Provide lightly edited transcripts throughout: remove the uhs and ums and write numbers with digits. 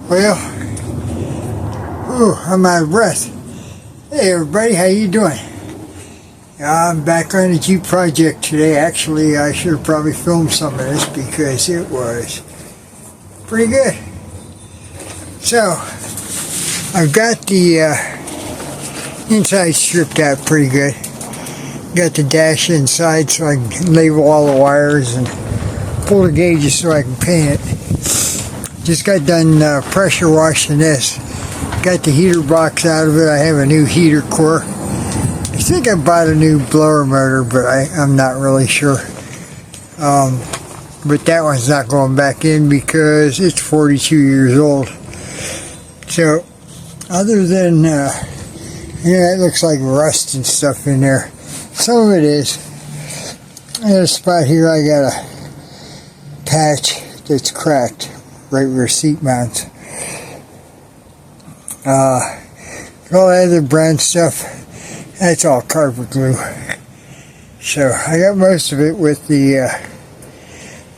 Well, I'm out of breath. Hey everybody, how you doing? I'm back on the Jeep project today. Actually, I should have probably filmed some of this because it was pretty good. So, I've got the inside stripped out pretty good. Got the dash inside so I can label all the wires and pull the gauges so I can paint it. Just got done pressure washing this. Got the heater box out of it. I have a new heater core. I think I bought a new blower motor, but I'm not really sure. But that one's not going back in because it's 42 years old. So, other than, it looks like rust and stuff in there. Some of it is. I got a spot here, I got a patch that's cracked right where seat mounts. All the other brown stuff, that's all carpet glue. So I got most of it with the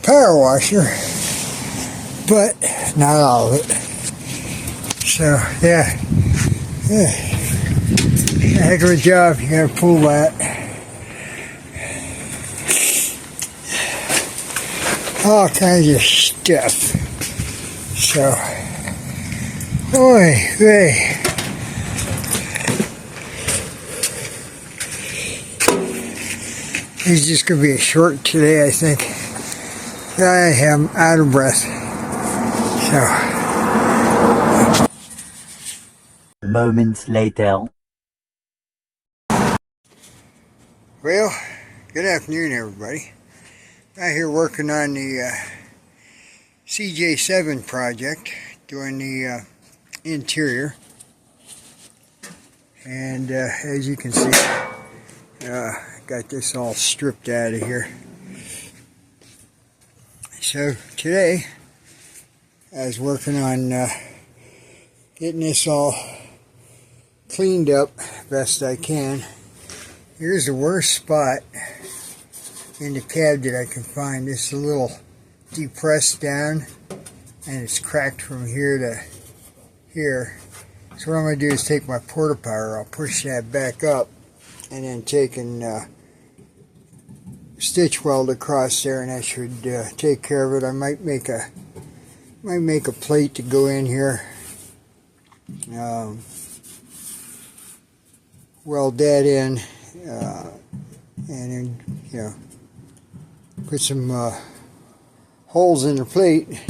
power washer, but not all of it. So yeah, a heck of a job. You gotta pull that. All kinds of stuff. So, hey. It's just going to be a short today, I think. I am out of breath. So. Moments later. Well, good afternoon, everybody. Out here working on the CJ7 project, doing the interior. And as you can see, got this all stripped out of here. So today I was working on getting this all cleaned up best I can. Here's the worst spot in the cab that I can find. This is a little depressed down and it's cracked from here to here. So what I'm going to do is take my porta power, I'll push that back up and then take and stitch weld across there, and that should take care of it. I might make a plate to go in here, weld that in, and then put some holes in the plate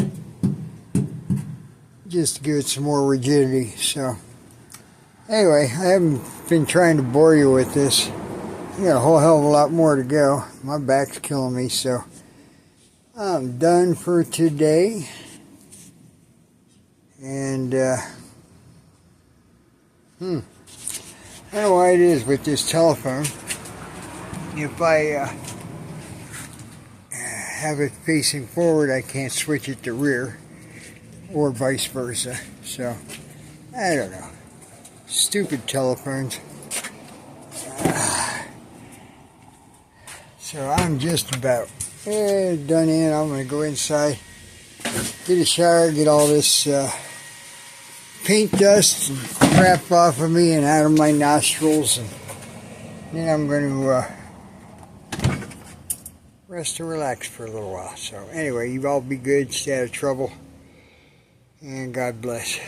just to give it some more rigidity. So anyway, I haven't been trying to bore you with this. I got a whole hell of a lot more to go. My back's killing me, so I'm done for today. And I don't know why it is with this telephone. If I have it facing forward, I can't switch it to rear, or vice versa. So I don't know. Stupid telephones. So I'm just about done in. I'm going to go inside, get a shower, get all this paint dust and crap off of me and out of my nostrils, and then I'm going to rest and relax for a little while. So anyway, you all be good, stay out of trouble, and God bless.